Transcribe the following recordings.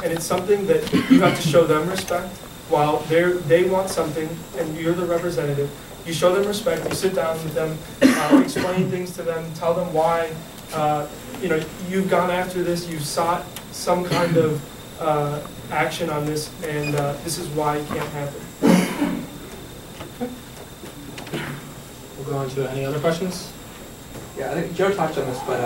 and it's something that you have to show them respect while they want something, and you're the representative. You show them respect. You sit down with them, explain things to them, tell them why. You know, you've gone after this. You've sought some kind of action on this, and this is why it can't happen. Okay. We'll go on to any other questions. Yeah, I think Joe touched on this, but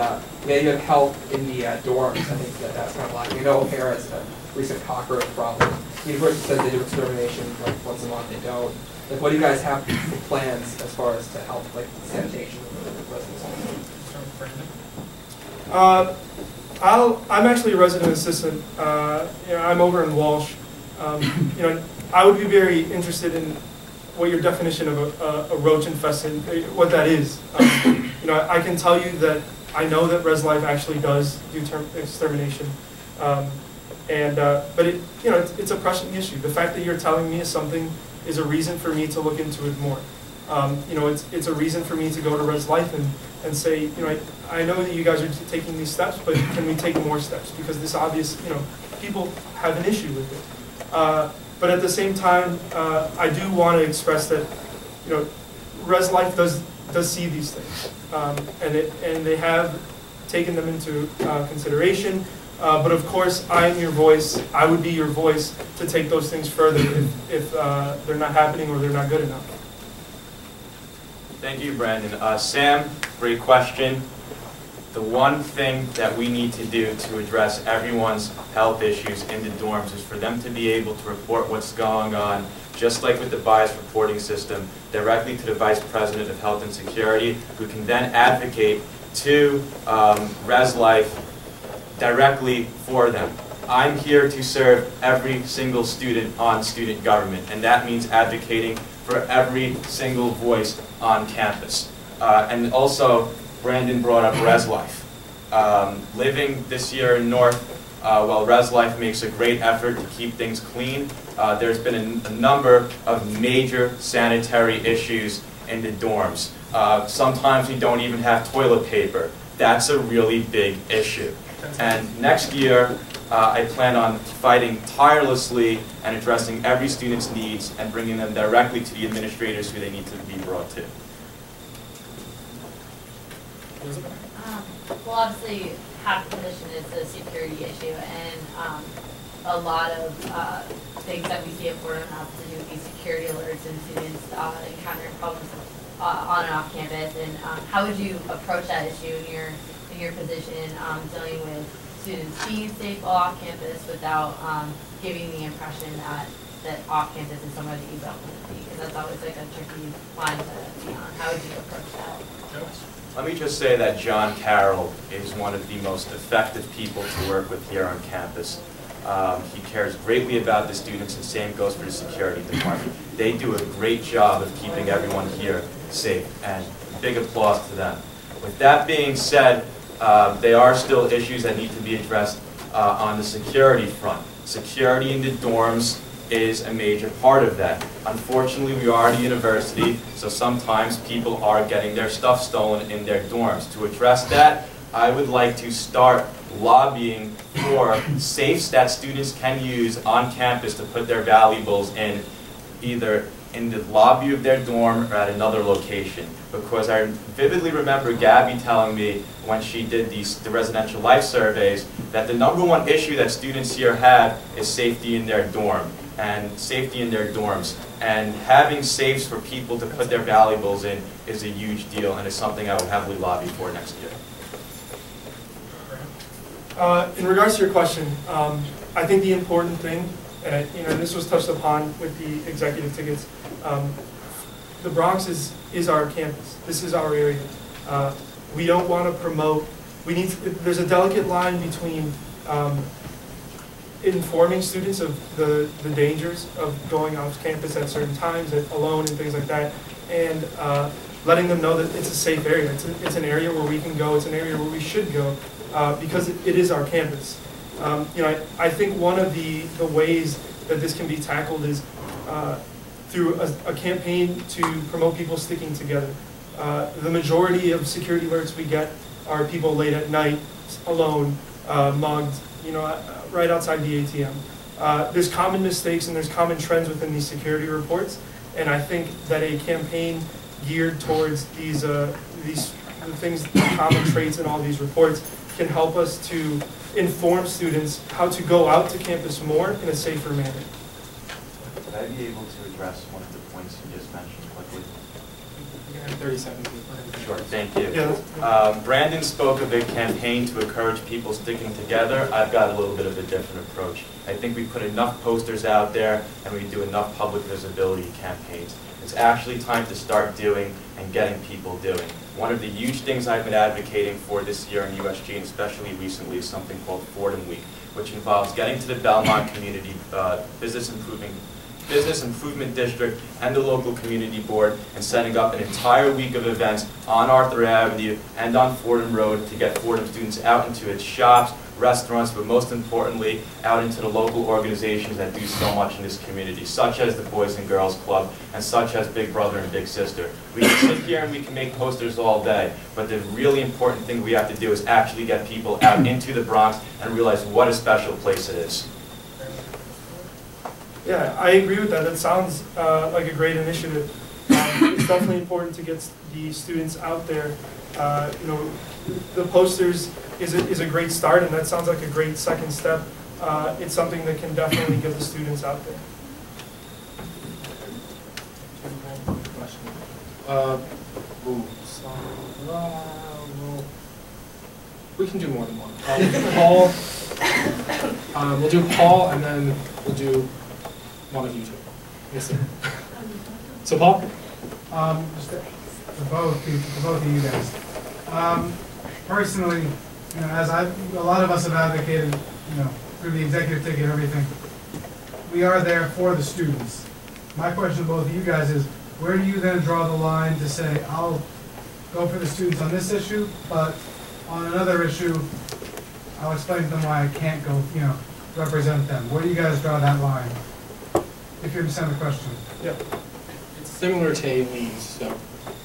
yeah, you have help in the dorms. I think that's kind of lacking. You know, O'Hara has a recent cockroach problem. The university says they do extermination like once a month. They don't. Like, what do you guys have for plans as far as to help, like, sanitation of residents? I'm actually a resident assistant. You know, I'm over in Walsh. You know, I would be very interested in what your definition of a roach infested, what that is. You know, I can tell you that I know that Res Life actually does do extermination, but it, you know, it's a pressing issue. The fact that you're telling me is a reason for me to look into it more. You know, it's a reason for me to go to Res Life and say, you know, I know that you guys are taking these steps, but can we take more steps? Because this obvious, you know, people have an issue with it. But at the same time, I do want to express that, you know, Res Life does see these things, and they have taken them into consideration. But of course, I am your voice. I would be your voice to take those things further if they're not happening or they're not good enough. Thank you, Brandon. Sam, great question. The one thing that we need to do to address everyone's health issues in the dorms is for them to be able to report what's going on, just like with the bias reporting system, directly to the Vice President of Health and Security, who can then advocate to Res Life directly for them. I'm here to serve every single student on student government, and that means advocating for every single voice on campus. And also, Brandon brought up Res Life. Living this year in North, while Res Life makes a great effort to keep things clean, there's been a number of major sanitary issues in the dorms. Sometimes we don't even have toilet paper. That's a really big issue. And next year, I plan on fighting tirelessly and addressing every student's needs and bringing them directly to the administrators who they need to be brought to. Well, obviously, half the position is the security issue, and a lot of things that we see at Fordham have to do with these security alerts and students encountering problems on and off campus. And how would you approach that issue in your position, dealing with students being safe off campus without giving the impression that off campus is somewhere that you don't want to be? Because that's always like a tricky line to be on. How would you approach that? Let me just say that John Carroll is one of the most effective people to work with here on campus. He cares greatly about the students, and same goes for the security department. They do a great job of keeping everyone here safe, and big applause to them. With that being said, there are still issues that need to be addressed on the security front. Security in the dorms is a major part of that. Unfortunately, we are at a university, so sometimes people are getting their stuff stolen in their dorms. To address that, I would like to start lobbying for safes that students can use on campus to put their valuables in, either in the lobby of their dorm or at another location. Because I vividly remember Gabby telling me when she did the residential life surveys that the #1 issue that students here have is safety in their dorm and safety in their dorms. And having safes for people to put their valuables in is a huge deal, and is something I would heavily lobby for next year. In regards to your question, I think the important thing, and you know, this was touched upon with the executive tickets, the Bronx is our campus. This is our area. We don't want to promote. There's a delicate line between informing students of the dangers of going off campus at certain times, alone and things like that, and letting them know that it's a safe area. It's an area where we can go. It's an area where we should go because it is our campus. You know, I think one of the ways that this can be tackled is through a campaign to promote people sticking together. The majority of security alerts we get are people late at night, alone, mugged. You know, right outside the ATM. There's common mistakes and there's common trends within these security reports, and I think that a campaign geared towards these the things, the common traits in all these reports can help us to inform students how to go out to campus more in a safer manner. Would I be able to address one of the points you just mentioned quickly? You have 30 seconds. Sure, thank you. Yeah. Brandon spoke of a campaign to encourage people sticking together. I've got a little bit of a different approach. I think we put enough posters out there and we do enough public visibility campaigns. It's actually time to start doing and getting people doing. One of the huge things I've been advocating for this year in USG, and especially recently, is something called Fordham Week, which involves getting to the Belmont Community Business Improvement District and the local community board and setting up an entire week of events on Arthur Avenue and on Fordham Road to get Fordham students out into its shops, restaurants, but most importantly, out into the local organizations that do so much in this community, such as the Boys and Girls Club and such as Big Brother and Big Sister. We can sit here and we can make posters all day, but the really important thing we have to do is actually get people out into the Bronx and realize what a special place it is. Yeah, I agree with that. That sounds like a great initiative. It's definitely important to get the students out there. You know, the posters is a great start, and that sounds like a great second step. It's something that can definitely get the students out there. We can do more than one. Paul, we'll do Paul, and then we'll do one of you two. Yes, sir. So Paul? Just for both of you guys. Personally, you know, as a lot of us have advocated, you know, through the executive ticket and everything, we are there for the students. My question to both of you guys is, where do you then draw the line to say, I'll go for the students on this issue, but on another issue, I'll explain to them why I can't go, you know, represent them. Where do you guys draw that line? If you understand the question. Yeah. It's similar to A-Leads, so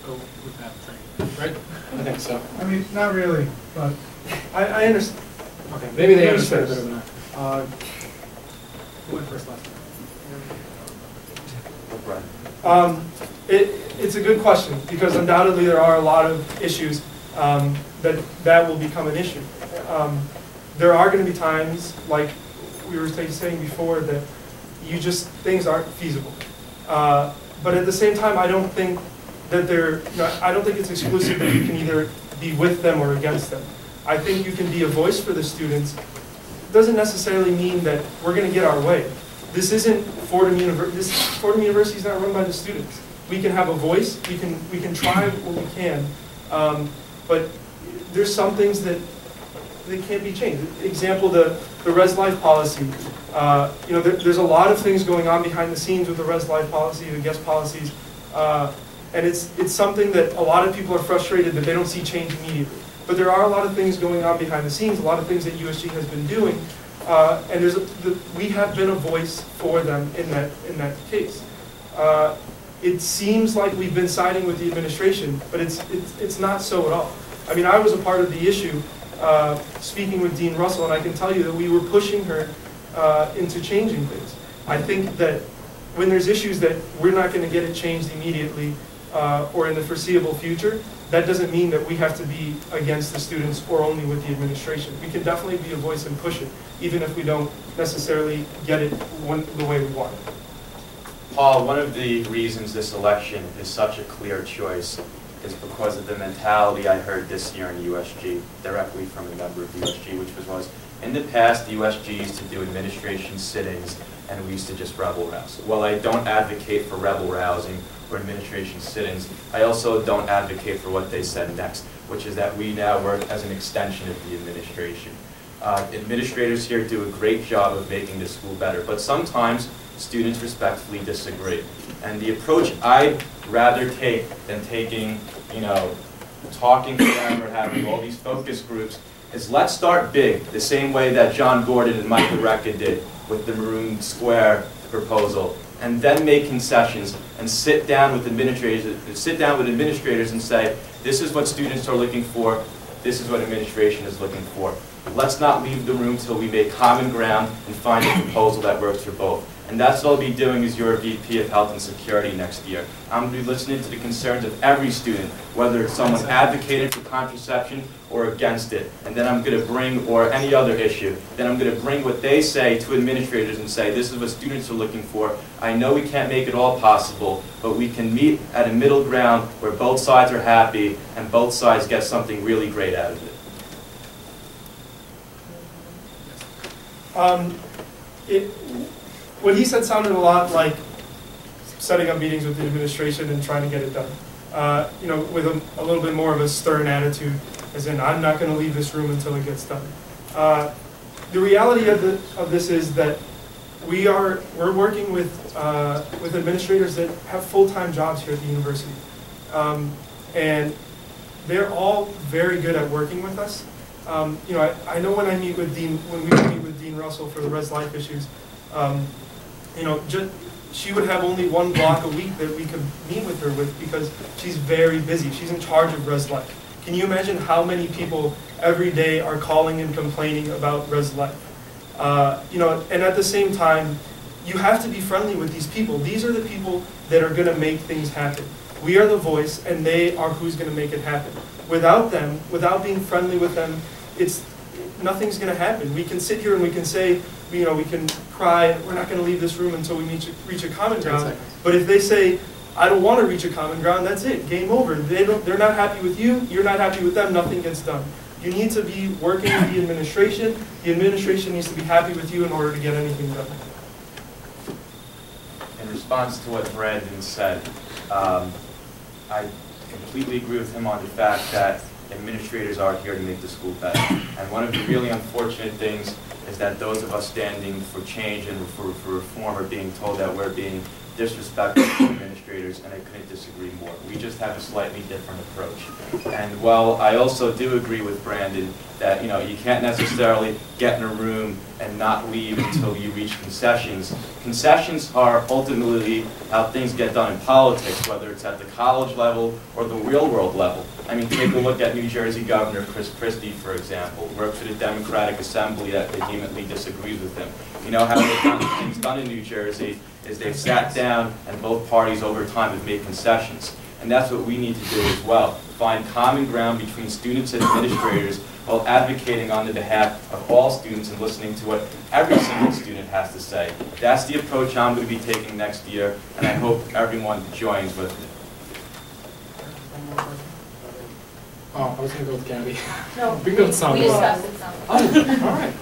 go with that frame, right? I think so. I mean, not really, but I understand. Okay, maybe they understand a bit of that. Who went first last time? It's a good question, because undoubtedly there are a lot of issues that will become an issue. There are going to be times, like we were saying before, that things aren't feasible. But at the same time, I don't think that I don't think it's exclusive that you can either be with them or against them. I think you can be a voice for the students. It doesn't necessarily mean that we're going to get our way. This isn't Fordham University. Fordham University is not run by the students. We can have a voice. We can try what we can. But there's some things that can't be changed. Example, the Res Life policy. You know, there's a lot of things going on behind the scenes with the Res Life policy, the guest policies, and it's something that a lot of people are frustrated that they don't see change immediately. But there are a lot of things going on behind the scenes, a lot of things that USG has been doing, and we have been a voice for them in that case. It seems like we've been siding with the administration, but it's not so at all. I mean, I was a part of the issue, speaking with Dean Russell, and I can tell you that we were pushing her into changing things. I think that when there's issues that we're not going to get it changed immediately or in the foreseeable future, that doesn't mean that we have to be against the students or only with the administration. We can definitely be a voice and push it, even if we don't necessarily get it the way we want it. Paul, one of the reasons this election is such a clear choice is because of the mentality I heard this year in USG, directly from a member of USG, which was in the past, the USG used to do administration sit-ins, and we used to just rebel rouse. While I don't advocate for rebel rousing or administration sit-ins, I also don't advocate for what they said next, which is that we now work as an extension of the administration. Administrators here do a great job of making the school better, but sometimes students respectfully disagree. And the approach I'd rather take than taking, you know, talking to them or having all these focus groups is let's start big, the same way that John Gordon and Michael Recca did with the Maroon Square proposal, and then make concessions and sit down with administrators and say, this is what students are looking for, this is what administration is looking for. let's not leave the room till we make common ground and find a proposal that works for both. And that's what I'll be doing as your VP of Health and Security next year. I'm going to be listening to the concerns of every student, whether it's someone advocating for contraception or against it. And then I'm going to bring, or any other issue, then I'm going to bring what they say to administrators and say, this is what students are looking for. I know we can't make it all possible, but we can meet at a middle ground where both sides are happy and both sides get something really great out of it. What he said sounded a lot like setting up meetings with the administration and trying to get it done. You know, with a little bit more of a stern attitude, as in, I'm not going to leave this room until it gets done. The reality of this is that we're working with administrators that have full-time jobs here at the university, and they're all very good at working with us. You know, I know when we meet with Dean Russell for the Res Life issues. You know, she would have only one block a week that we could meet with her with because she's very busy. She's in charge of Res Life. Can you imagine how many people every day are calling and complaining about Res Life? You know, and at the same time, you have to be friendly with these people. These are the people that are going to make things happen. We are the voice, and they are who's going to make it happen. Without them, without being friendly with them, nothing's going to happen. We can sit here and we can say, you know, we can cry, we're not going to leave this room until we reach a common ground. But if they say, I don't want to reach a common ground, that's it, game over. They're not happy with you, you're not happy with them, nothing gets done. You need to be working with the administration needs to be happy with you in order to get anything done. In response to what Brandon said, I completely agree with him on the fact that administrators are here to make the school better. And one of the really unfortunate things is that those of us standing for change and for reform are being told that we're being disrespectful to administrators, and I couldn't disagree more. We just have a slightly different approach. And while I also do agree with Brandon that, you know, you can't necessarily get in a room and not leave until you reach concessions. Concessions are ultimately how things get done in politics, whether it's at the college level or the real world level. I mean, take a look at New Jersey Governor Chris Christie, for example, works for the Democratic Assembly that vehemently disagrees with him. You know how they've gotten things done in New Jersey is they've sat down and both parties over time have made concessions. And that's what we need to do as well. Find common ground between students and administrators while advocating on the behalf of all students and listening to what every single student has to say. That's the approach I'm going to be taking next year, and I hope everyone joins with me. Oh, I was going to go with Gabby. No, we can go with Sam. We discussed it some. Oh, all right.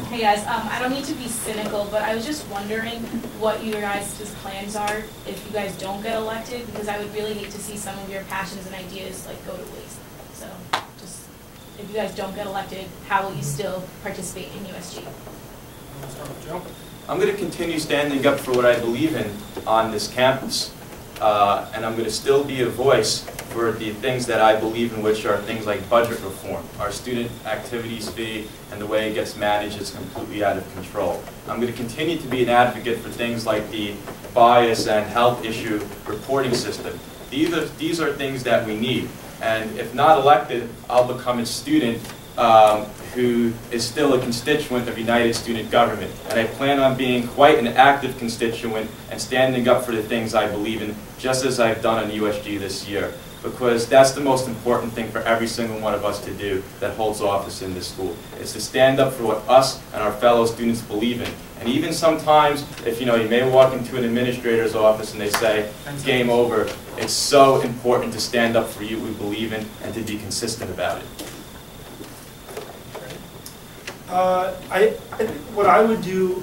Hey guys, I don't mean to be cynical, but I was just wondering what your guys' plans are if you guys don't get elected, because I would really hate to see some of your passions and ideas like go to waste. So, just if you guys don't get elected, how will you still participate in USG? I'm going to continue standing up for what I believe in on this campus, and I'm going to still be a voice for the things that I believe in, which are things like budget reform. Our student activities fee and the way it gets managed is completely out of control. I'm going to continue to be an advocate for things like the bias and health issue reporting system. These are things that we need. And if not elected, I'll become a student who is still a constituent of United Student Government. And I plan on being quite an active constituent and standing up for the things I believe in, just as I've done on USG this year. Because that's the most important thing for every single one of us to do that holds office in this school. It's to stand up for what us and our fellow students believe in. And even sometimes, if you may walk into an administrator's office and they say, game over, it's so important to stand up for you we believe in and to be consistent about it. What I would do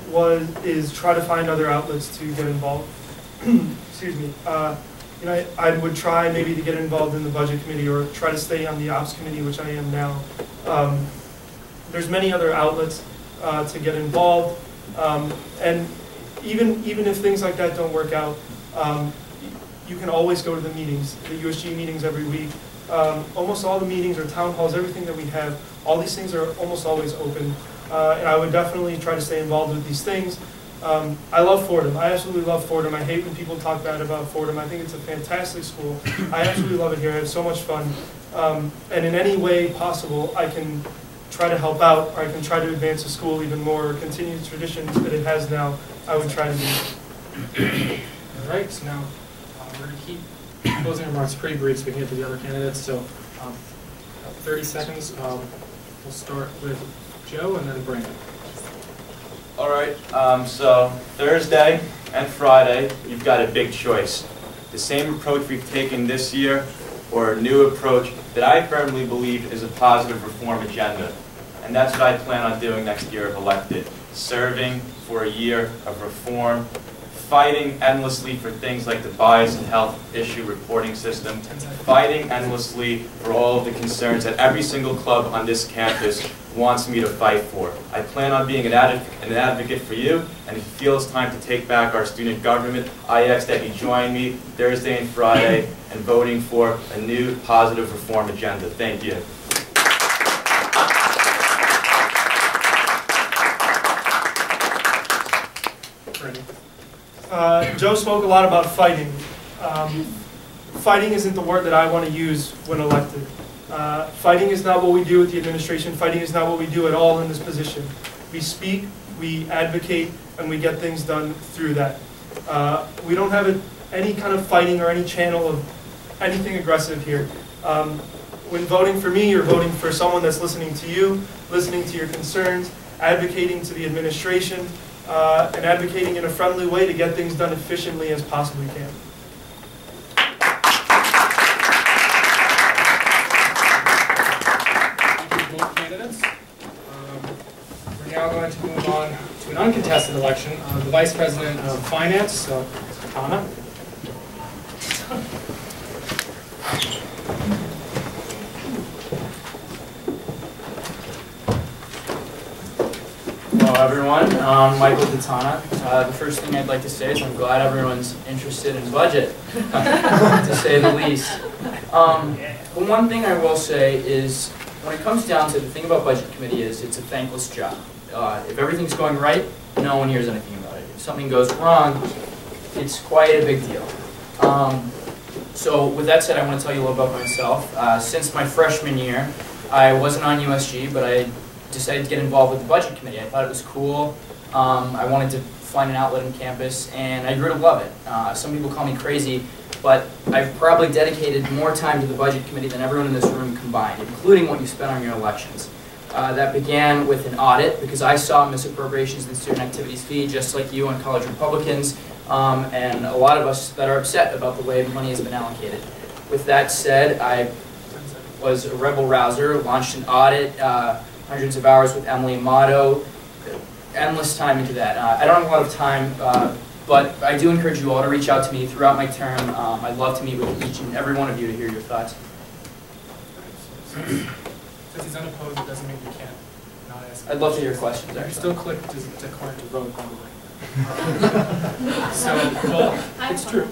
is try to find other outlets to get involved. Excuse me. I would try maybe to get involved in the budget committee or try to stay on the ops committee, which I am now. There's many other outlets to get involved, and even if things like that don't work out, you can always go to the meetings, the USG meetings every week. Almost all the meetings or town halls, everything that we have, all these things are almost always open. And I would definitely try to stay involved with these things. I love Fordham. I absolutely love Fordham. I hate when people talk bad about Fordham. I think it's a fantastic school. I absolutely love it here. I have so much fun. And in any way possible, I can try to help out, or I can try to advance the school even more, or continue the traditions that it has now, I would try to do. All right, so now we're going to keep closing remarks pretty brief so we can get to the other candidates. So 30 seconds. We'll start with Joe and then Brandon. All right, so Thursday and Friday, you've got a big choice. The same approach we've taken this year, or a new approach that I firmly believe is a positive reform agenda. And that's what I plan on doing next year if elected. Serving for a year of reform, fighting endlessly for things like the bias and health issue reporting system, fighting endlessly for all of the concerns that every single club on this campus wants me to fight for. I plan on being an advocate for you, and if you feel it's time to take back our student government, I ask that you join me Thursday and Friday in voting for a new positive reform agenda. Thank you. Joe spoke a lot about fighting. Fighting isn't the word that I want to use when elected. Fighting is not what we do with the administration. Fighting is not what we do at all in this position. We speak, we advocate, and we get things done through that. We don't have any kind of fighting or any channel of anything aggressive here. When voting for me, you're voting for someone that's listening to you, listening to your concerns, advocating to the administration, and advocating in a friendly way to get things done efficiently as possibly can. Thank you both candidates. We're now going to move on to an uncontested election, the Vice President of Finance, so Anna. Hello everyone, Michael Katana. The first thing I'd like to say is I'm glad everyone's interested in budget, to say the least. But one thing I will say is, when it comes down to the thing about budget committee is it's a thankless job. If everything's going right, no one hears anything about it. If something goes wrong, it's quite a big deal. So with that said, I want to tell you a little about myself. Since my freshman year, I wasn't on USG, but I decided to get involved with the budget committee. I thought it was cool. I wanted to find an outlet on campus, and I grew to love it. Some people call me crazy, but I've probably dedicated more time to the budget committee than everyone in this room combined, including what you spent on your elections. That began with an audit, because I saw misappropriations in student activities fee, just like you and college Republicans, and a lot of us that are upset about the way money has been allocated. With that said, I was a rebel rouser, launched an audit, hundreds of hours with Emily Amato, endless time into that. I don't have a lot of time, but I do encourage you all to reach out to me throughout my term. I'd love to meet with each and every one of you to hear your thoughts. Since he's unopposed, it doesn't mean you can't not ask. I'd love to hear questions, You actually. still click to card to vote, by the way. So, well, it's true.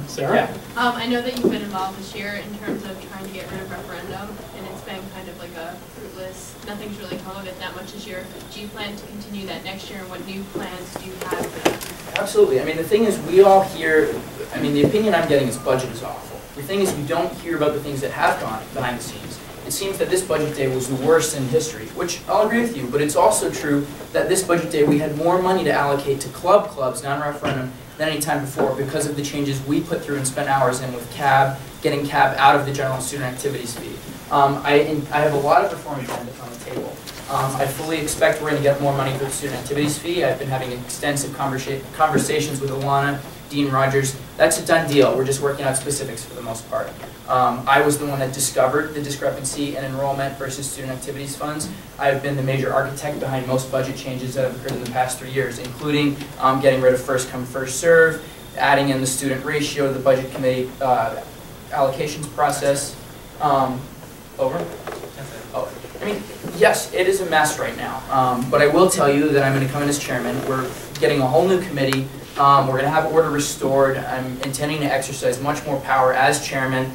Sarah? Yeah. I know that you've been involved this year in terms of trying to get rid of referendum, and it's been kind of like a fruitless, nothing's really come of it that much this year. Do you plan to continue that next year, and what new plans do you have for that? Absolutely. I mean, the thing is, we all hear, I mean, the opinion I'm getting is budget is awful. The thing is, we don't hear about the things that have gone behind the scenes. It seems that this budget day was the worst in history, which I'll agree with you, but it's also true that this budget day we had more money to allocate to clubs, non-referendum, than any time before because of the changes we put through and spent hours in with CAB, getting CAB out of the general student activities fee. I have a lot of reform agendas on the table. I fully expect we're going to get more money for the student activities fee. I've been having extensive conversations with Alana, Dean Rogers. That's a done deal. We're just working out specifics for the most part. I was the one that discovered the discrepancy in enrollment versus student activities funds. I've been the major architect behind most budget changes that have occurred in the past 3 years, including getting rid of first come, first serve, adding in the student ratio to the budget committee allocations process. Over? Oh, I mean, yes, it is a mess right now, but I will tell you that I'm going to come in as chairman. We're getting a whole new committee. We're going to have order restored. I'm intending to exercise much more power as chairman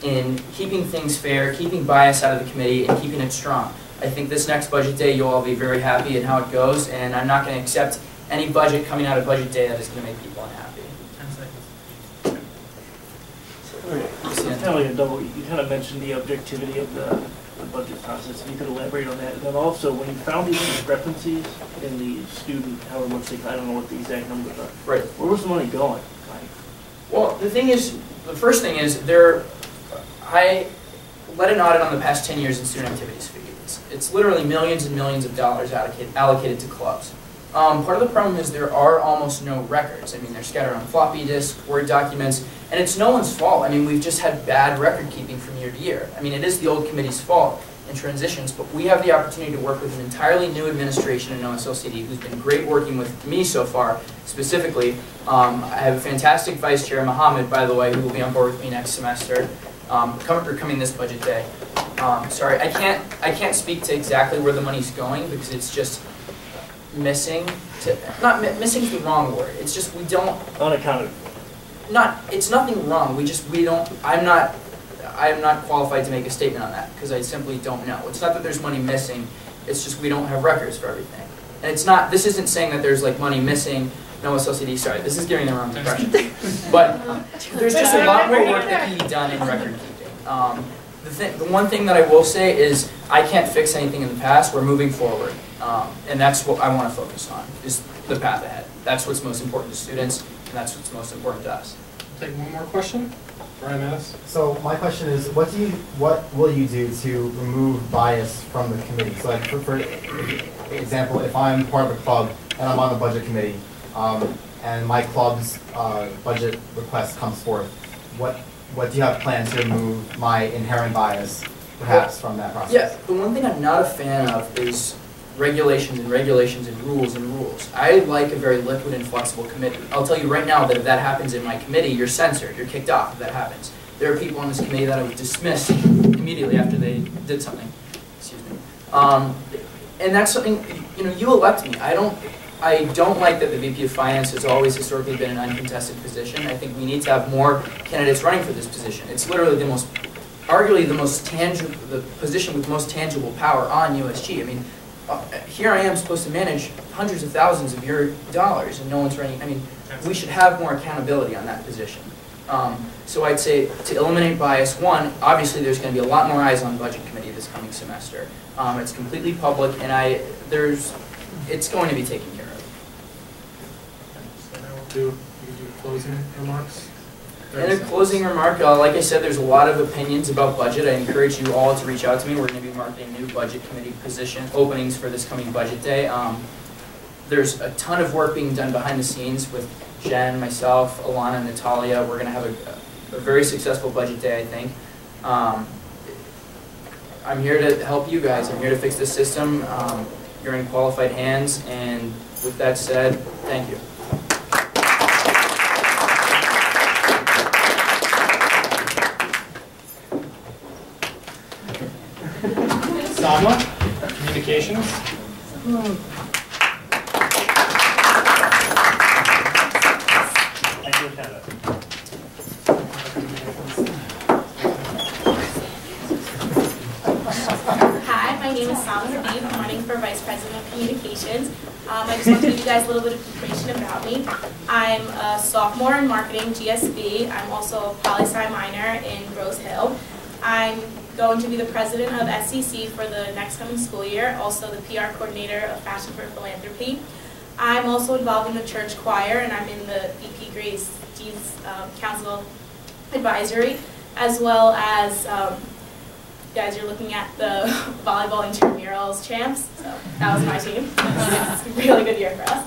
in keeping things fair, keeping bias out of the committee, and keeping it strong. I think this next budget day you'll all be very happy in how it goes, and I'm not going to accept any budget coming out of budget day that is going to make people unhappy. 10 seconds. So kind of like a double, you kind of mentioned the objectivity of the the budget process. If you could elaborate on that. And then also, when you found these discrepancies in the student, however much they, I don't know what the exact numbers are. Right. Where was the money going? Well, the thing is, the first thing is, I led an audit on the past 10 years in student activities fee. It's literally millions and millions of dollars allocated to clubs. Part of the problem is there are almost no records. I mean, they're scattered on floppy disks, Word documents, and it's no one's fault. I mean, we've just had bad record keeping from year to year. I mean, it is the old committee's fault in transitions, but we have the opportunity to work with an entirely new administration in OSLCD who's been great working with me so far, specifically. I have a fantastic vice chair, Mohammed, by the way, who will be on board with me next semester, coming this budget day. Sorry, I can't speak to exactly where the money's going because it's just missing. Missing is the wrong word. It's just we don't. Unaccounted. It's nothing wrong. We don't. I'm not qualified to make a statement on that because I simply don't know. It's not that there's money missing. It's just we don't have records for everything. And it's not. This isn't saying that there's like money missing. No SLCD. Sorry, this is giving the wrong impression. But there's just a lot more work that can be done in record keeping. The one thing that I will say is I can't fix anything in the past. We're moving forward, and that's what I want to focus on, is the path ahead. That's what's most important to students, and that's what's most important to us. Take one more question. Brian Mattis. So my question is, what will you do to remove bias from the committee? So like, for example, if I'm part of a club and I'm on the budget committee, and my club's budget request comes forth, what do you have planned to remove my inherent bias, perhaps, from that process? Yeah, the one thing I'm not a fan of is regulations and regulations and rules and rules. I like a very liquid and flexible committee. I'll tell you right now that if that happens in my committee, you're censored, you're kicked off if that happens. There are people on this committee that I would dismiss immediately after they did something. Excuse me. And that's something, you elect me. I don't like that the VP of Finance has always historically been an uncontested position. I think we need to have more candidates running for this position. It's literally arguably the position with most tangible power on USG. I mean, here I am supposed to manage hundreds of thousands of your dollars, and no one's running. I mean, we should have more accountability on that position. So I'd say to eliminate bias, one, obviously there's going to be a lot more eyes on Budget Committee this coming semester. It's completely public, and it's going to be taken care of. So now we'll do closing remarks. In a closing remark, like I said, there's a lot of opinions about budget. I encourage you all to reach out to me. We're going to be marketing new budget committee position openings for this coming budget day. There's a ton of work being done behind the scenes with Jen, myself, Alana, Natalia. We're going to have a very successful budget day, I think. I'm here to help you guys. I'm here to fix this system. You're in qualified hands, and with that said, thank you. Sama, communications. Hi, my name is Sama Habib. I'm running for Vice President of Communications. I just want to give you guys a little bit of information about me. I'm a sophomore in marketing, GSB. I'm also a poli-sci minor in Rose Hill. I'm going to be the president of SCC for the next coming school year, also the PR coordinator of Fashion for Philanthropy. I'm also involved in the church choir, and I'm in the VP Grace's Council Advisory, as well as, you guys are looking at the volleyball intramurals champs, so that was my team. It's a really good year for us.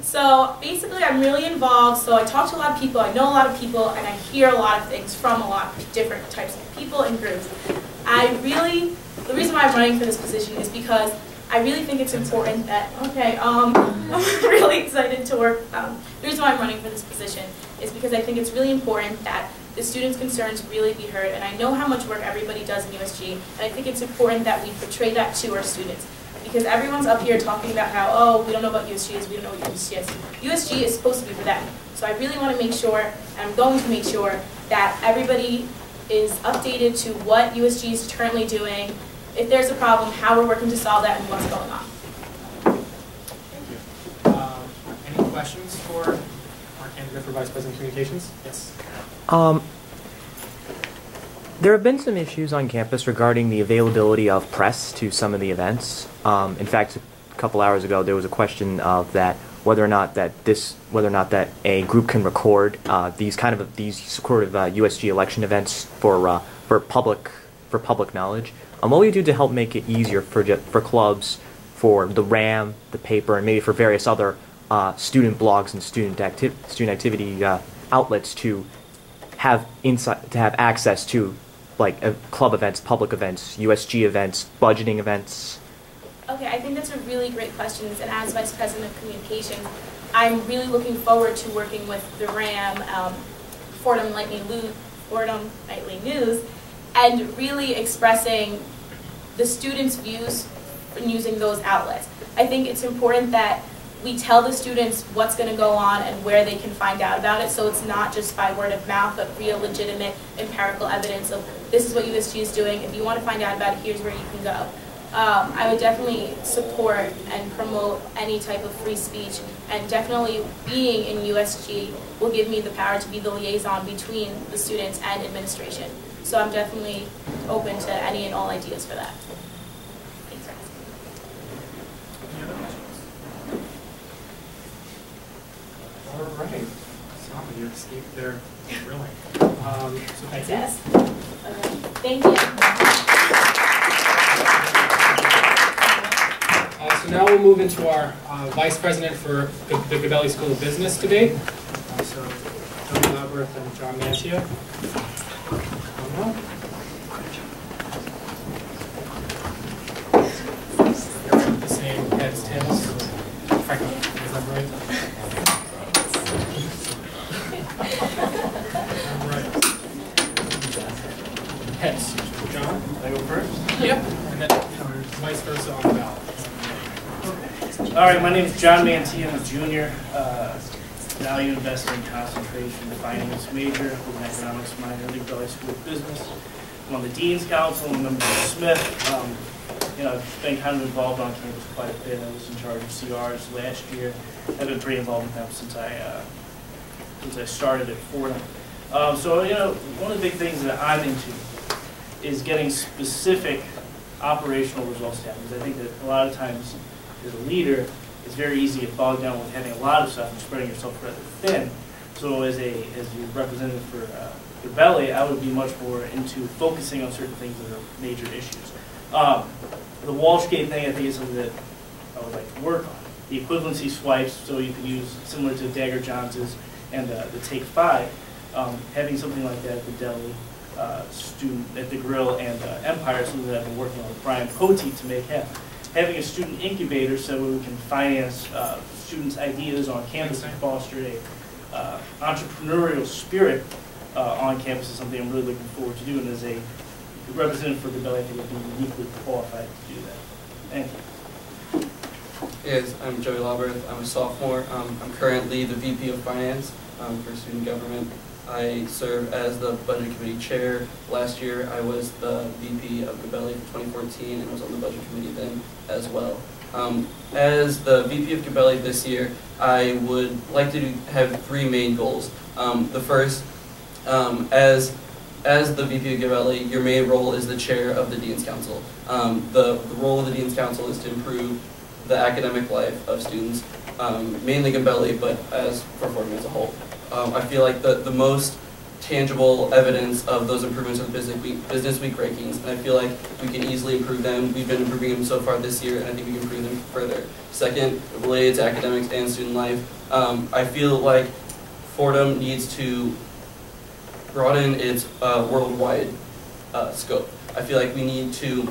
So basically I'm really involved, so I talk to a lot of people, I know a lot of people, and I hear a lot of things from a lot of different types of people and groups. The reason why I'm running for this position is because I really think it's important that, I'm really excited to work. The reason why I'm running for this position is because I think it's really important that the students' concerns really be heard, and I know how much work everybody does in USG, and I think it's important that we portray that to our students. Because everyone's up here talking about how, oh, we don't know what USG is, we don't know what USG is. USG is supposed to be for them. So I really want to make sure, and I'm going to make sure, that everybody is updated to what USG is currently doing, if there's a problem, how we're working to solve that, and what's going on. Thank you. Any questions for our candidate for Vice President of Communications? Yes. There have been some issues on campus regarding the availability of press to some of the events. In fact, a couple hours ago, there was a question of that whether or not that a group can record these sort of USG election events for public knowledge. What will you do to help make it easier for clubs, for the RAM, the paper, and maybe for various other student blogs and student activity outlets to have access to like club events, public events, USG events, budgeting events? Okay, I think that's a really great question, and as Vice President of Communications, I'm really looking forward to working with the RAM, Fordham Nightly News, and really expressing the students' views in using those outlets. I think it's important that we tell the students what's going to go on and where they can find out about it, so it's not just by word of mouth, but real legitimate empirical evidence of this is what USG is doing. If you want to find out about it, here's where you can go. I would definitely support and promote any type of free speech, and definitely being in USG will give me the power to be the liaison between the students and administration. So I'm definitely open to any and all ideas for that. Thanks for asking. Any other questions? All right. Sorry, you escaped their grilling. So thank you. Yes. Okay. Thank you. So now we'll move into our Vice President for the Gabelli School of Business debate. So Tony Labyrinth and John Mantia. They're the same heads, tails. Franklin, is that right? All right. Heads. John, I go first? Yep. And then vice versa on the ballot. All right, my name is John Mantia. I'm a junior, value investing, concentration, finance major with an economics minor at the Gabelli School of Business. I'm on the Dean's Council. I'm a member of Smith. I've been kind of involved on campus quite a bit. I was in charge of CRs last year. I've been pretty involved with them since I started at Fordham. One of the big things that I'm into is getting specific operational results down, because I think that a lot of times as a leader, it's very easy to get bogged down with having a lot of stuff and spreading yourself rather thin. So as your representative for Gabelli, I would be much more into focusing on certain things that are major issues. The Walshgate thing, I think, is something that I would like to work on. The equivalency swipes, so you could use similar to Dagger Johns's and the Take 5, having something like that at the deli, student at the Grill, and Empire, is something that I've been working on with Brian Poteet to make happen. Having a student incubator so we can finance students' ideas on campus and foster a entrepreneurial spirit on campus is something I'm really looking forward to do, and as a representative for Gabelli, I think I'd be uniquely qualified to do that. Thank you. Yes, I'm Joey Labyrinth. I'm a sophomore. I'm currently the VP of Finance for Student Government. I serve as the Budget Committee Chair. Last year I was the VP of Gabelli for 2014 and was on the Budget Committee then as well. As the VP of Gabelli this year, I would like to have three main goals. The first, as the VP of Gabelli, your main role is the chair of the Dean's Council. The role of the Dean's Council is to improve the academic life of students, mainly Gabelli, but as for Fordham as a whole. I feel like the most tangible evidence of those improvements are the Business Week rankings, and I feel like we can easily improve them. We've been improving them so far this year, and I think we can improve them further. Second, related to academics and student life, I feel like Fordham needs to broaden its worldwide scope. I feel like we need to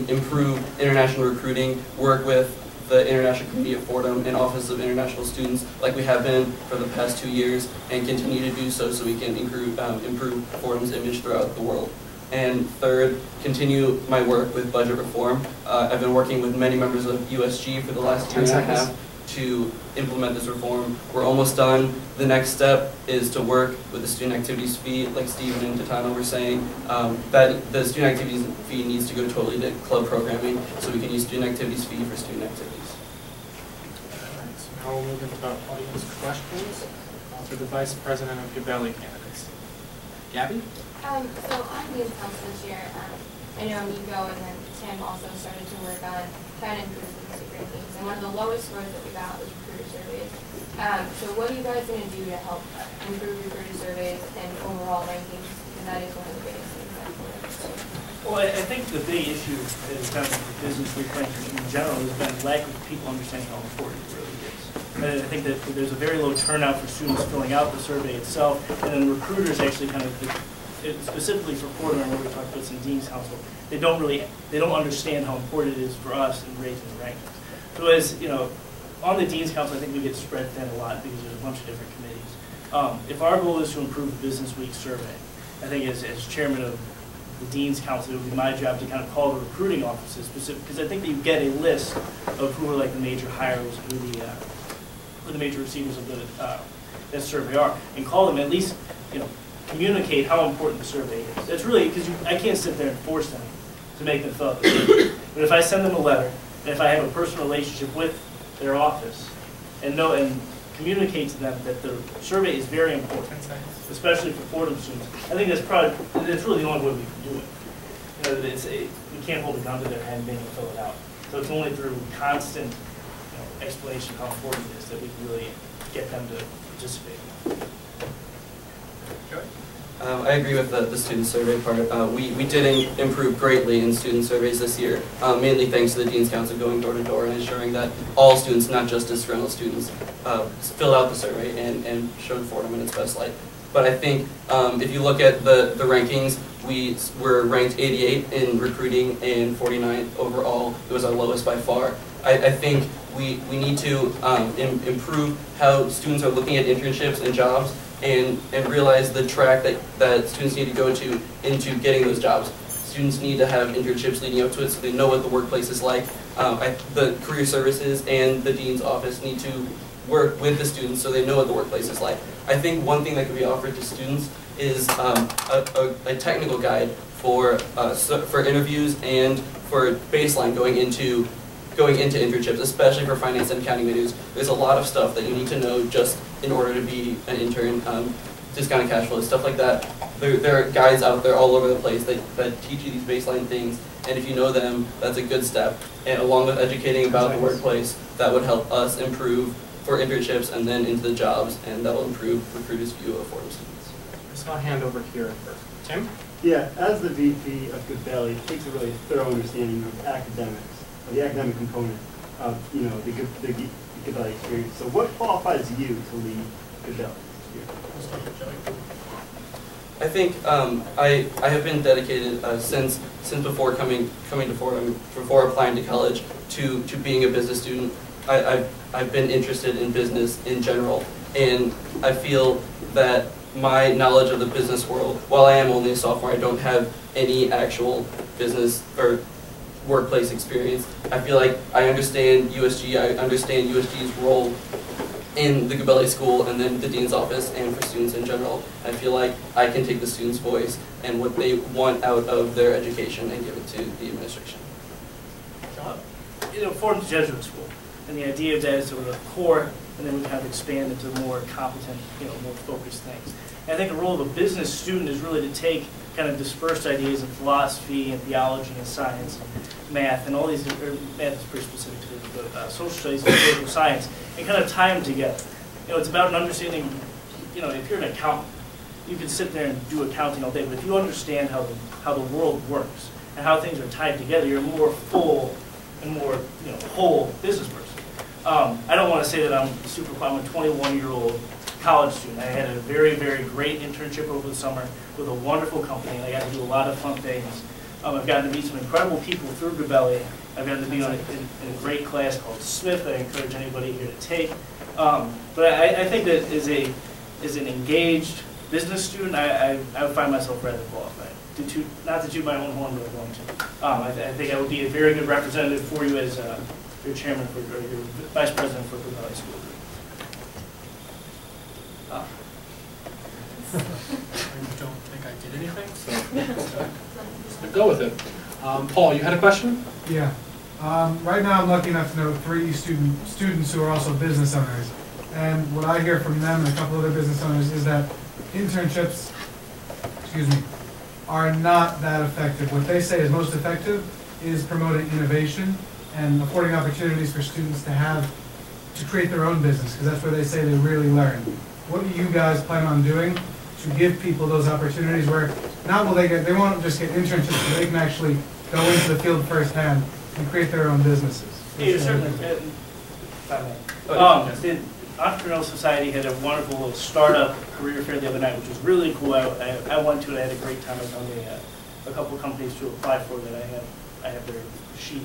improve international recruiting, work with the International Committee at Fordham and Office of International Students like we have been for the past 2 years, and continue to do so we can improve Fordham's image throughout the world. And third, continue my work with budget reform. I've been working with many members of USG for the last year and a half to implement this reform. We're almost done. The next step is to work with the student activities fee, like Stephen and Titano were saying, that the student activities fee needs to go totally to club programming, so we can use student activities fee for student activities. All right, so now we'll move into audience questions for the Vice President of Gabelli candidates. Gabby? So on Dean's Council this year, I know Nico and then Tim also started to work on trying to improve the rankings. And one of the lowest scores that we got was recruiter surveys. So what are you guys going to do to help improve recruiter surveys and overall rankings? Because that is one of the biggest things that we're doing. Well, I think the big issue that has been with business week rankings in general has been lack of people understanding how important it really is. And I think that there's a very low turnout for students filling out the survey itself, and then recruiters actually kind of, specifically for Fordham, where we talked about this in Dean's Council, they don't understand how important it is for us in raising the rankings. So as, you know, on the Dean's Council, I think we get spread thin a lot because there's a bunch of different committees. If our goal is to improve the Business Week survey, I think as chairman of the Dean's Council, it would be my job to kind of call the recruiting offices specific, because I think that you get a list of who are like the major hires, who the major receivers of the that survey are, and call them, at least, you know, communicate how important the survey is. That's really, because I can't sit there and force them to make them fill out the survey. But if I send them a letter, and if I have a personal relationship with their office, and communicate to them that the survey is very important, especially for Fordham students, I think that's really the only way we can do it. You know, we can't hold a gun to their head and make them fill it out. So it's only through constant, you know, explanation of how important it is that we can really get them to participate. I agree with the student survey part. We did improve greatly in student surveys this year, mainly thanks to the Dean's Council going door to door and ensuring that all students, not just disgruntled students, filled out the survey and showed Fordham in its best light. But I think if you look at the rankings, we were ranked 88 in recruiting and 49th overall. It was our lowest by far. I think we need to improve how students are looking at internships and jobs, and realize the track that students need to go to into getting those jobs. Students need to have internships leading up to it so they know what the workplace is like. The career services and the dean's office need to work with the students so they know what the workplace is like. I think one thing that could be offered to students is a technical guide for interviews and for baseline going into internships, especially for finance and accounting majors. There's a lot of stuff that you need to know just in order to be an intern, discounted cash flow, stuff like that. There are guides out there all over the place that teach you these baseline things, and if you know them, that's a good step. And along with educating about the workplace, that would help us improve for internships and then into the jobs, and that will improve recruiters' view of Fordham students. I saw a hand over here first. Tim? Yeah, as the VP of Gabelli, it takes a really thorough understanding of academics, of the academic component of the Gabelli experience. So what qualifies you to lead Gabelli here? I think I have been dedicated since before coming to Fordham, before applying to college, to being a business student. I've been interested in business in general, and I feel that my knowledge of the business world, while I am only a sophomore, I don't have any actual business or workplace experience. I feel like I understand USG, I understand USG's role in the Gabelli School and then the Dean's Office and for students in general. I feel like I can take the students' voice and what they want out of their education and give it to the administration. Fordham's a Jesuit school, and the idea of that is sort of a core, and then we kind of expand into more competent, more focused things. And I think the role of a business student is really to take kind of dispersed ideas in philosophy and theology and science and math and all these, math is pretty specific to the social studies and political science, and kind of tie them together. It's about an understanding, if you're an accountant, you can sit there and do accounting all day, but if you understand how the world works and how things are tied together, you're a more full and more whole business person. I don't want to say that I'm I'm a 21-year-old college student. I had a very, very great internship over the summer with a wonderful company, and I got to do a lot of fun things. I've gotten to meet some incredible people through Gabelli. I've gotten to be in a great class called Smith that I encourage anybody here to take. But I think that as an engaged business student, I would find myself rather qualified. Not to toot my own horn, but I'm going to. I think I would be a very good representative for you as your chairman or your vice president for Gabelli School. I don't think I did anything, so go with it. Paul, you had a question? Yeah. Right now I'm lucky enough to know 3 students who are also business owners. And what I hear from them and a couple other business owners is that internships excuse me, are not that effective. What they say is most effective is promoting innovation and affording opportunities for students to create their own business, because that's where they say they really learn. What do you guys plan on doing to give people those opportunities where not will they won't just get internships, but they can actually go into the field firsthand and create their own businesses? Yeah, certainly. The Entrepreneurial Society had a wonderful little startup career fair the other night, which was really cool. I went to it. I had a great time. I found a couple of companies to apply for that I have their sheet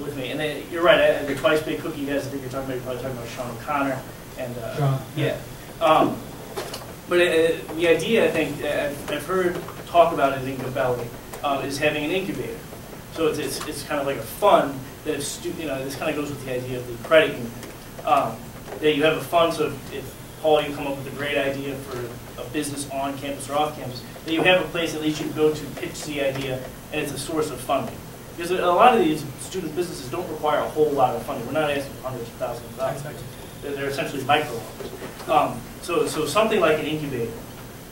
with me. And then, you're right. The Twice Baked Cookie guys, I think you're probably talking about Sean O'Connor. And yeah. But the idea, I think, I've heard talk about it in Gabelli, is having an incubator. So it's kind of like a fund that if this kind of goes with the idea of the credit union. That you have a fund, so if Paul, you come up with a great idea for a business on campus or off campus, that you have a place at least you can go to pitch the idea, and it's a source of funding. Because a lot of these student businesses don't require a whole lot of funding. We're not asking for hundreds of thousands of dollars. They're essentially micro loans. So something like an incubator,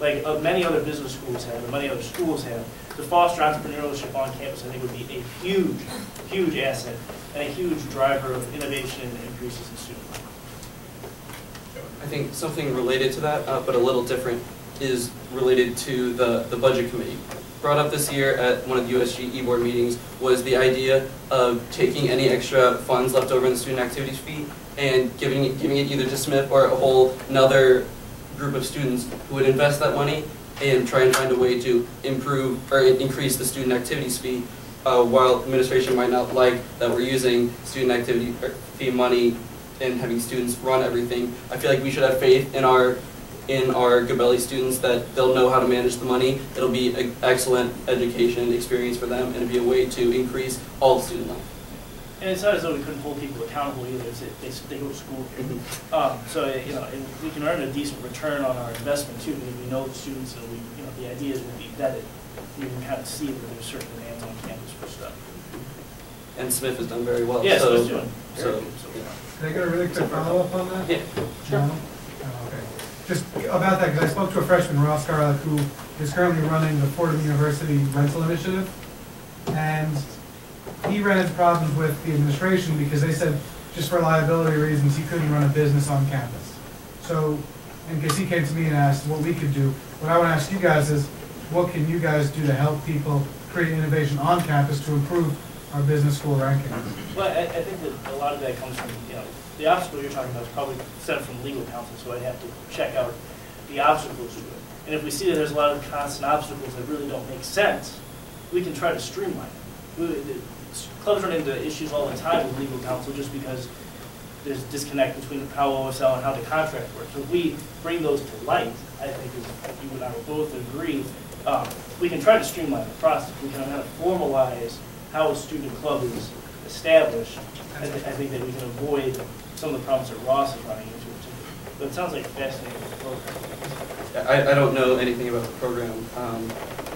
like many other business schools have, and many other schools have, to foster entrepreneurship on campus, I think would be a huge, huge asset and a huge driver of innovation and increases in student life. I think something related to that, but a little different, is related to the budget committee. Brought up this year at one of the USG e-board meetings was the idea of taking any extra funds left over in the student activities fee and giving it either to Smith or a whole another group of students who would invest that money and try and find a way to improve or increase the student activities fee, while administration might not like that we're using student activity fee money and having students run everything. I feel like we should have faith in our Gabelli students that they'll know how to manage the money. It'll be an excellent education experience for them, and it'll be a way to increase all the student life. And it's not as though we couldn't hold people accountable either. They go to school here. So and we can earn a decent return on our investment too, because we know the students and the ideas will be vetted. You can kind of see that there's certain demands on campus for stuff. And Smith has done very well. Yeah, so, Smith's doing very good. Can I get a really quick follow-up on that? Yeah, sure. No? Oh, okay. Just about that, because I spoke to a freshman, Ross Garlick, who is currently running the Fordham University rental initiative, and he ran into problems with the administration because they said just for liability reasons he couldn't run a business on campus. So, and because he came to me and asked what we could do, what I want to ask you guys is, what can you guys do to help people create innovation on campus to improve our business school ranking? Well, I think that a lot of that comes from, the obstacle you're talking about is probably sent from legal counsel, so I'd have to check out the obstacles to it. And if we see that there's a lot of constant obstacles that really don't make sense, we can try to streamline it. Clubs run into issues all the time with legal counsel just because there's disconnect between how OSL and how the contract works. So if we bring those to light, I think as you and I will both agree, we can try to streamline the process. We can kind of formalize how a student club is established. I think that we can avoid some of the problems that Ross is running into. But it sounds like a fascinating program. I don't know anything about the program,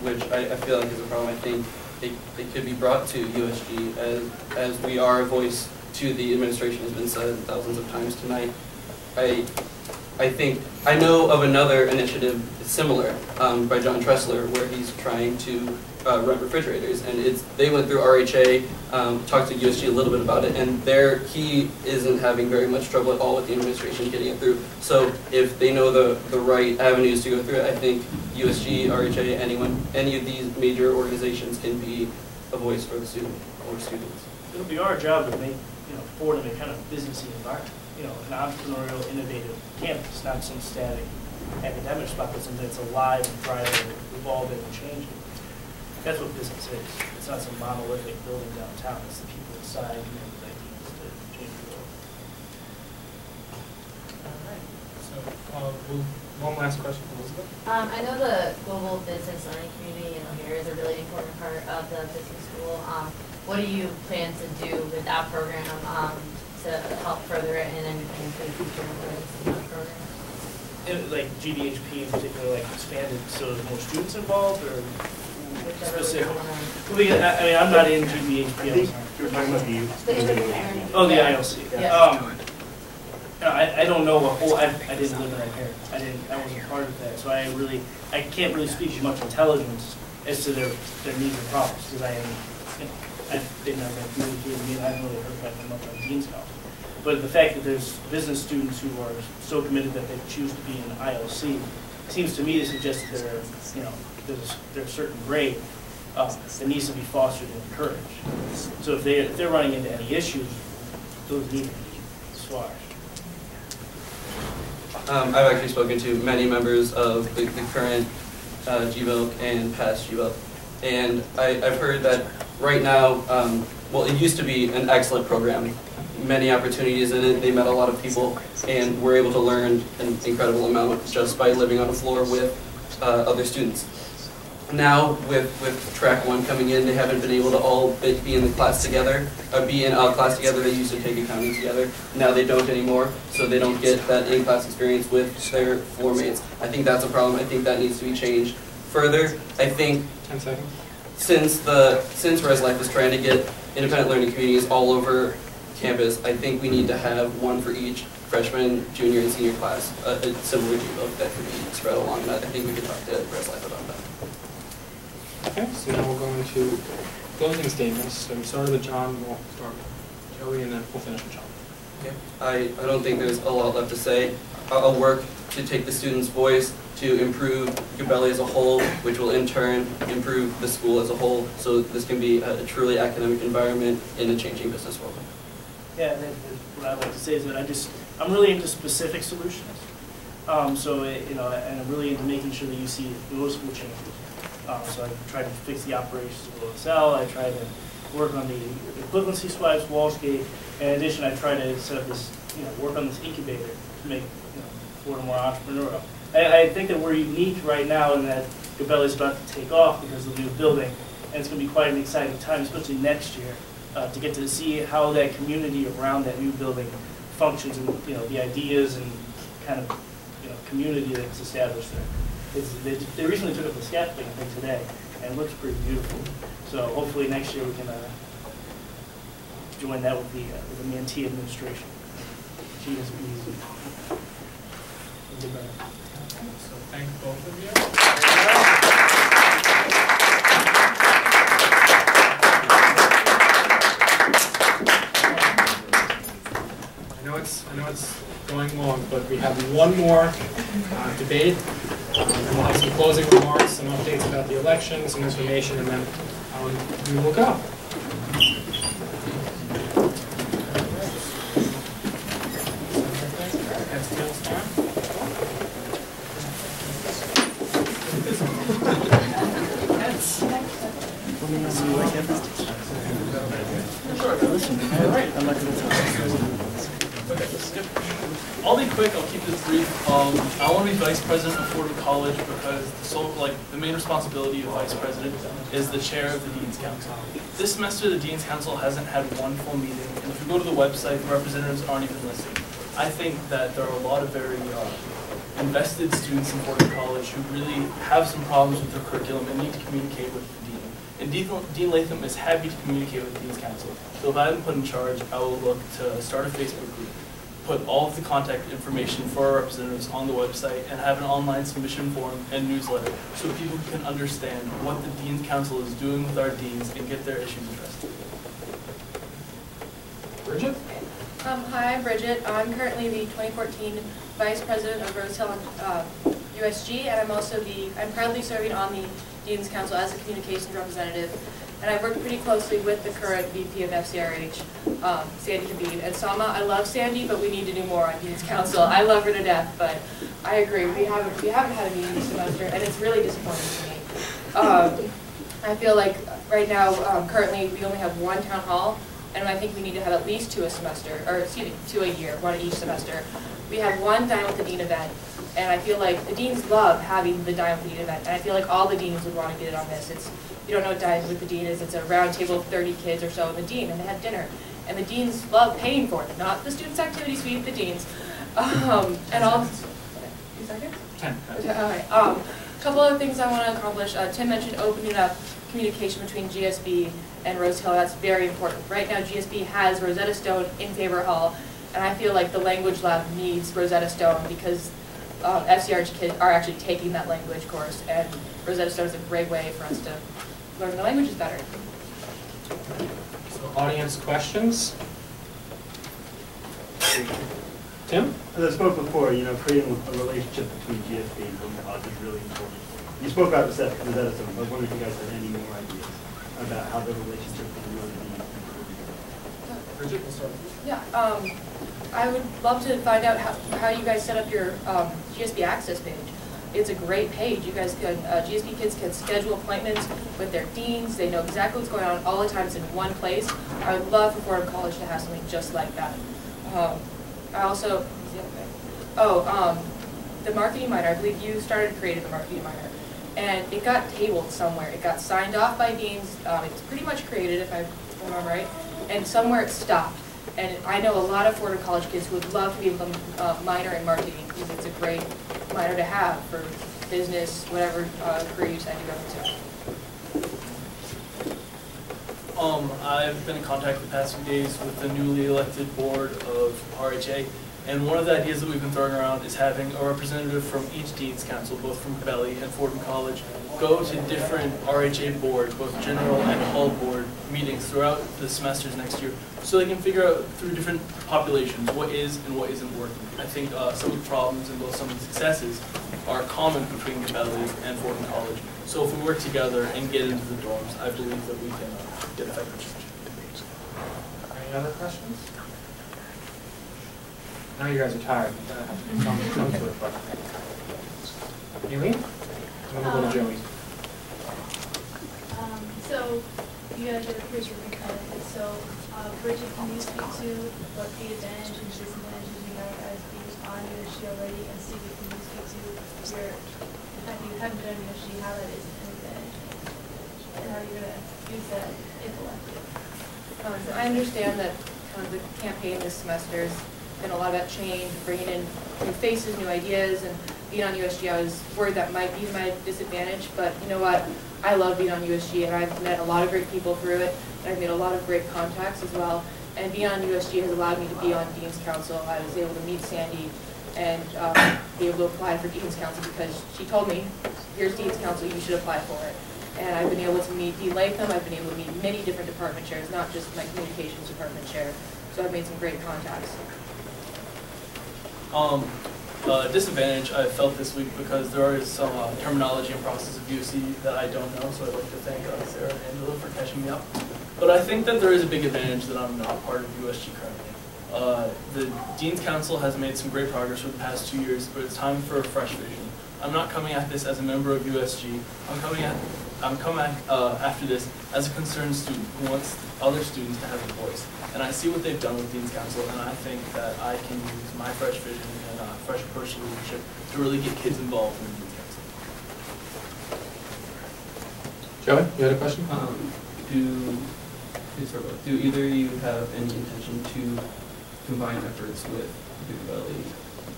which I feel like is a problem. I think it could be brought to USG as we are a voice to the administration, has been said thousands of times tonight. I know of another initiative similar by John Tressler where he's trying to rent refrigerators, and they went through RHA, talked to USG a little bit about it, and he isn't having very much trouble at all with the administration getting it through. So if they know the right avenues to go through it, I think USG, RHA, any of these major organizations can be a voice for the students. It'll be our job to make Fordham a kind of businessy environment. An entrepreneurial, innovative campus, not some static academic spot, but something that's alive and thriving, evolving and changing. That's what business is. It's not some monolithic building downtown. It's the people inside who have the ideas to change the world. All right. So, one last question for Elizabeth. I know the global business learning community here is a really important part of the business school. What do you plan to do with that program to help further it and include future employees in that program? Like GDHP in particular, like expanded so there's more students involved, or specific? I'm not in GDHP. I think you were talking about the ILC. Oh, the ILC. Yeah. I I don't know I didn't live in that area. I wasn't part of that, so I can't really speak with much intelligence as to their needs and problems, because they've never been communicated to me, and I haven't really heard back from much on Dean's Council. But the fact that there's business students who are so committed that they choose to be in ILC seems to me to suggest that there's a certain grade that needs to be fostered and encouraged. So if they're running into any issues, those need to be squashed. I've actually spoken to many members of the current GVOC and past GVOC, and I've heard that right now, well, it used to be an excellent program, many opportunities in it, they met a lot of people, and were able to learn an incredible amount just by living on the floor with other students. Now, with track 1 coming in, they haven't been able to all be in the class together, be in a class together. They used to take accounting together. Now they don't anymore, so they don't get that in-class experience with their floor mates. I think that's a problem. I think that needs to be changed. Further, I think 10 seconds. Since Res Life is trying to get independent learning communities all over campus, I think we need to have one for each freshman, junior, and senior class, a similar GVOC that could be spread along. And I think we could talk to Res Life about that. Okay, so now we'll go into closing statements. So we started with John, we'll start with Joey, and then we'll finish with John. Okay. I don't think there's a lot left to say. I'll work to take the student's voice to improve Gabelli as a whole, which will in turn improve the school as a whole, so this can be a truly academic environment in a changing business world. Yeah, what I'd like to say is that I'm really into specific solutions. And I'm really into making sure that you see noticeable changes. So I try to fix the operations of OSL. I try to work on the equivalency swipes, Walshgate. In addition, I try to set up this, work on this incubator to make Fordham more entrepreneurial. I think that we're unique right now in that Gabelli is about to take off because of the new building, and it's going to be quite an exciting time, especially next year, to get to see how that community around that new building functions, and the ideas and kind of community that's established there. They recently took up the scaffolding, I think, today, and it looks pretty beautiful. So hopefully next year we can join that with the Mantee administration. She is easy. So thank both of you. I know it's going long, but we have one more debate. And we'll have some closing remarks, some updates about the election, some information, and then we will go. I'll be quick, I'll keep this brief. I want to be vice president of Fordham College because the main responsibility of vice president is the chair of the Dean's Council. This semester the Dean's Council hasn't had one full meeting, and if you go to the website, the representatives aren't even listed. I think that there are a lot of very invested students in Fordham College who really have some problems with their curriculum and need to communicate with the dean. And Dean Latham is happy to communicate with the Dean's Council. So if I'm put in charge, I will look to start a Facebook group, put all of the contact information for our representatives on the website, and have an online submission form and newsletter so people can understand what the Dean's Council is doing with our deans and get their issues addressed. Bridget? Hi, I'm Bridget. I'm currently the 2014 Vice President of Rosehill USG, and I'm proudly serving on the Dean's Council as a communications representative. And I work pretty closely with the current VP of FCRH, Sandy Habib. And Sama, I love Sandy, but we need to do more on Dean's Council. I love her to death, but I agree. We haven't had a meeting this semester, and it's really disappointing to me. I feel like right now, currently, we only have one town hall, and I think we need to have at least two a year, one each semester. We have one Dine with the Dean event, and I feel like the deans love having the Dine with the Dean event, and I feel like all the deans would want to get in on this. If you don't know what Dine with the Dean is, it's a round table of 30 kids or so and the dean, and they have dinner. And the deans love paying for it, not the students' activity suite, the deans. And all, 2 seconds? 10. Okay. A couple other things I want to accomplish. Tim mentioned opening up communication between GSB and Rose Hill. That's very important. Right now, GSB has Rosetta Stone in Faber Hall, And I feel like the language lab needs Rosetta Stone because FCRH kids are actually taking that language course, and Rosetta Stone is a great way for us to learn the languages better. So audience questions? Tim? As I spoke before, creating a relationship between GSB and Fordham College is really important. You spoke about Rosetta Stone. I was wondering if you guys had any more ideas about how the relationship can really be improved. Bridget, we'll start with you. Yeah, I would love to find out how you guys set up your GSB access page. It's a great page. You guys can, GSB kids can schedule appointments with their deans. They know exactly what's going on all the time. It's in one place. I would love for Fordham College to have something just like that. I also, the marketing minor, I believe you started creating the marketing minor. And it got tabled somewhere. It got signed off by deans. It was pretty much created, if I remember right. And somewhere it stopped. And I know a lot of Fordham College kids who would love to be able to minor in marketing because it's a great minor to have for business, whatever career you decide to go into. I've been in contact the past few days with the newly elected board of RHA, and one of the ideas that we've been throwing around is having a representative from each Dean's Council, both from Gabelli and Fordham College, go to different RHA boards, both general and hall board meetings throughout the semesters next year, so they can figure out through different populations what is and what isn't working. I think some of the problems and both some of the successes are common between Gabelli and Fordham College. So if we work together and get into the dorms, I believe that we can get effective change. Any other questions? Now you guys are tired. Some sort of question. Aileen? And then we'll go to Joey. So you guys are pretty repetitive. So Bridget, can you speak to what the advantages and disadvantages you have as being on USG already, and Stevie, can you speak to your the fact that you haven't been on USG, how that is an advantage, and how you're going to use that if elected? So I understand that kind of the campaign this semester has been a lot about change, bringing in new faces, new ideas, and being on USG, I was worried that might be my disadvantage, but you know what? I love being on USG, and I've met a lot of great people through it, and I've made a lot of great contacts as well. And being on USG has allowed me to be on Dean's Council. I was able to meet Sandy and be able to apply for Dean's Council because she told me, here's Dean's Council, you should apply for it. And I've been able to meet Dean Latham, I've been able to meet many different department chairs, not just my communications department chair. So I've made some great contacts. Disadvantage I felt this week because there is some terminology and process of UC that I don't know, so I'd like to thank Sarah and Angela for catching me up. But I think that there is a big advantage that I'm not part of USG currently. The Dean's Council has made some great progress for the past 2 years, but it's time for a fresh vision. I'm not coming at this as a member of USG. I'm coming after this as a concerned student who wants other students to have a voice. And I see what they've done with Dean's Council, and I think that I can use my fresh vision and fresh approach to leadership to really get kids involved in the Dean's Council. Joey, you had a question? Do either of you have any intention to combine efforts with the Gabelli,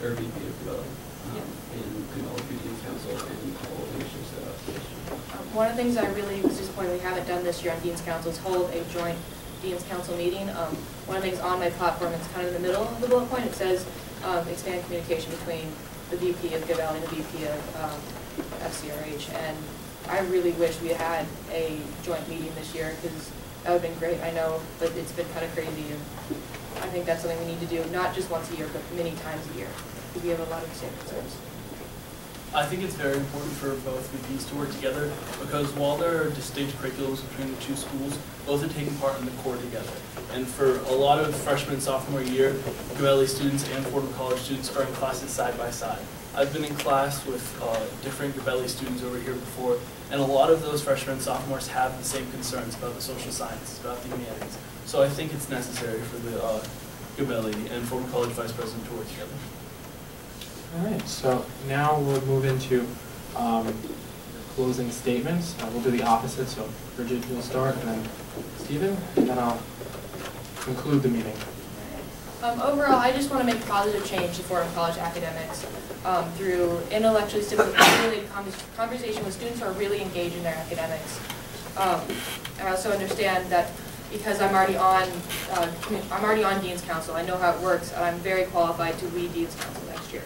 or VP of Gabelli, in developing Dean's Council and all of the initiatives set up this year? One of the things I really was disappointed we haven't done this year on Dean's Council is hold a joint Dean's Council meeting. One of the things on my platform, it's kind of in the middle of the bullet point, it says expand communication between the VP of Gabelli and the VP of FCRH. And I really wish we had a joint meeting this year because that would have been great. I know, but it's been kind of crazy. And I think that's something we need to do, not just once a year, but many times a year, because we have a lot of the same concerns. I think it's very important for both VPs to work together because while there are distinct curriculums between the two schools, both are taking part in the core together. And for a lot of freshman and sophomore year, Gabelli students and Fordham College students are in classes side by side. I've been in class with different Gabelli students over here before, and a lot of those freshmen and sophomores have the same concerns about the social sciences, about the humanities. So I think it's necessary for the Gabelli and Fordham College Vice President to work together. All right, so now we'll move into closing statements. We'll do the opposite, so Bridget, you'll start, and then Stephen, and then I'll conclude the meeting. Overall, I just want to make positive change to Fordham College academics through intellectually stimulating conversation with students who are really engaged in their academics. I also understand that because I'm already on Dean's Council. I know how it works, and I'm very qualified to lead Dean's Council next year.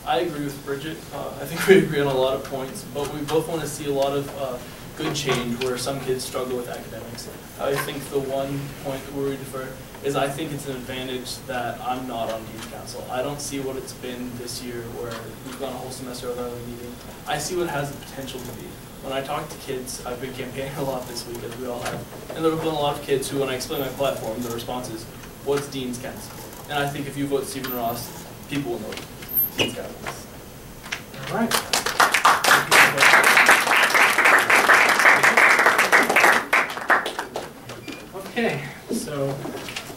I agree with Bridget. I think we agree on a lot of points, but we both want to see a lot of good change where some kids struggle with academics. I think the one point where we differ is I think it's an advantage that I'm not on Dean's Council. I don't see what it's been this year where we've gone a whole semester without a meeting. I see what it has the potential to be. When I talk to kids, I've been campaigning a lot this week, as we all have, and there have been a lot of kids who, when I explain my platform, the response is, what's Dean's Council? And I think if you vote Stephen Ross, people will know Dean's Council. All right. Okay, so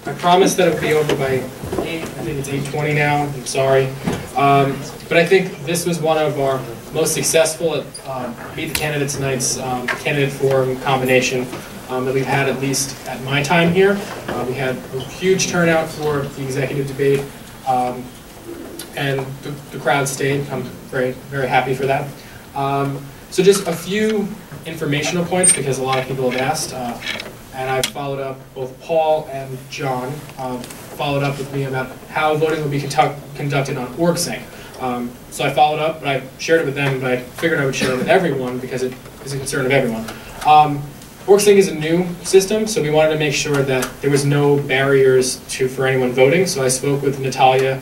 I promised that it would be over by 8. I think it's 8:20 now. I'm sorry. But I think this was one of our most successful at Meet the Candidates Nights candidate forum combination that we've had, at least at my time here. We had a huge turnout for the executive debate, and the crowd stayed. I'm very happy for that. So just a few informational points, because a lot of people have asked. And I've followed up, both Paul and John followed up with me about how voting will be conducted on OrgSync. So I followed up, but I shared it with them, but I figured I would share it with everyone because it is a concern of everyone. OrgSync is a new system, so we wanted to make sure that there was no barriers for anyone voting. So I spoke with Natalia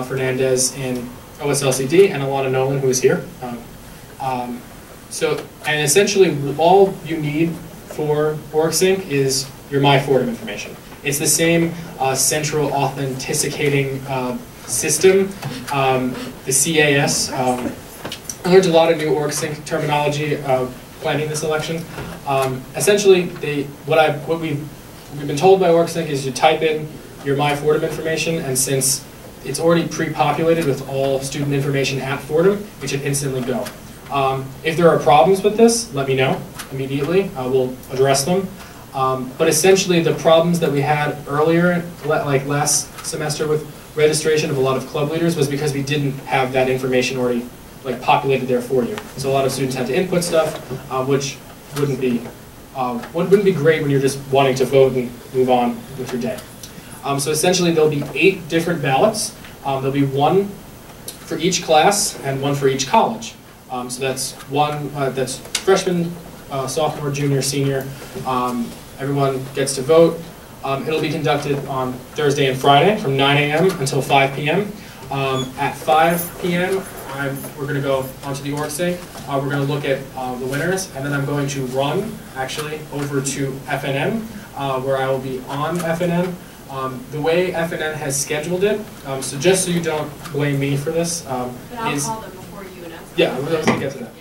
Fernandez in OSLCD and Alana Nolan, who is here. And essentially all you need for OrgSync is your Fordham information. It's the same central authenticating system, the CAS. I learned a lot of new OrgSync terminology planning this election. Essentially, what we've been told by OrgSync is you type in your Fordham information, and since it's already pre-populated with all student information at Fordham, it should instantly go. If there are problems with this, let me know immediately. We'll address them. But essentially, the problems that we had earlier, like last semester with registration of a lot of club leaders, was because we didn't have that information already populated there for you. So a lot of students had to input stuff, which wouldn't be great when you're just wanting to vote and move on with your day. So essentially, there'll be 8 different ballots. There'll be 1 for each class and 1 for each college. So that's that's freshman, sophomore, junior, senior. Everyone gets to vote. It'll be conducted on Thursday and Friday from 9 a.m. until 5 p.m. At 5 p.m., we're going to go onto the OrgSync. We're going to look at the winners, and then I'm going to run, actually, over to FNN, where I will be on FNN. The way FNN has scheduled it, so just so you don't blame me for this, But I'll call them before you announce. Yeah, I was going to get to that.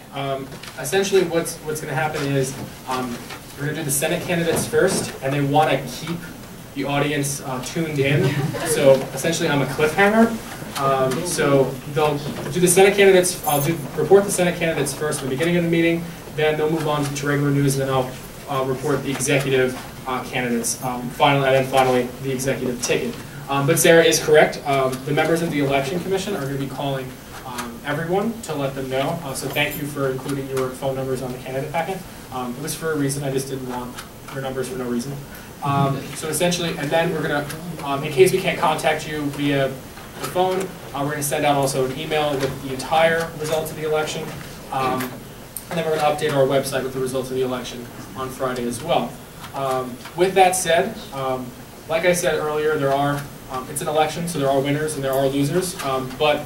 Essentially, what's going to happen is we're going to do the Senate candidates first, and they want to keep the audience tuned in. So essentially, I'm a cliffhanger. So they'll do the Senate candidates. I'll report the Senate candidates first at the beginning of the meeting. Then they'll move on to regular news, and then I'll report the executive candidates. Finally, the executive ticket. But Sarah is correct. The members of the Election Commission are going to be calling everyone to let them know. So thank you for including your phone numbers on the candidate packet. It was for a reason. I just didn't want your numbers for no reason. So essentially, and then we're going to, in case we can't contact you via the phone, we're going to send out also an email with the entire results of the election. And then we're going to update our website with the results of the election on Friday as well. With that said, like I said earlier, it's an election, so there are winners and there are losers. But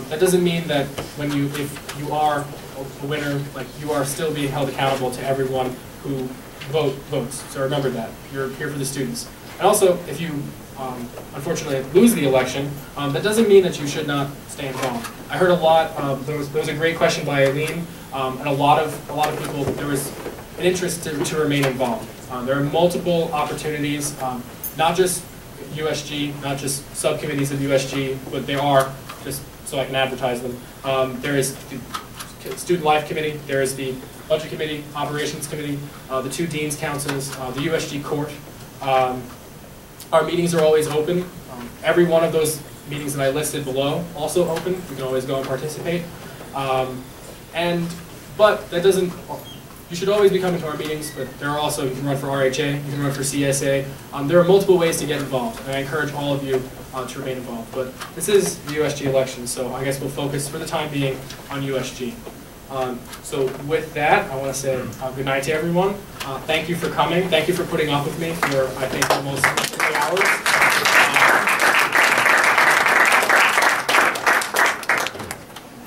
that doesn't mean that if you are a winner, you are still being held accountable to everyone who votes. So remember that. You're here for the students. And also, if you unfortunately lose the election, that doesn't mean that you should not stay involved. I heard a lot. There was a great question by Eileen, and a lot of people. There was an interest to remain involved. There are multiple opportunities, not just USG, not just subcommittees of USG, but there are, just so I can advertise them. There is the Student Life Committee. There is the Budget Committee, Operations Committee, the 2 Dean's Councils, the USG Court. Our meetings are always open. Every one of those meetings that I listed below also open. You can always go and participate. But that doesn't you should always be coming to our meetings, but there are also, you can run for RHA, you can run for CSA. There are multiple ways to get involved, and I encourage all of you to remain involved. But this is the USG election, so I guess we'll focus for the time being on USG. So with that, I want to say good night to everyone. Thank you for coming. Thank you for putting up with me for, I think, almost 3 hours.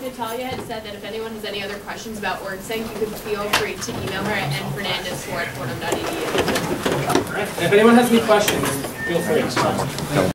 Natalia had said that if anyone has any other questions about WordSync, you could feel free to email her at nfernandez@fordham.edu. All right. And if anyone has any questions, feel free.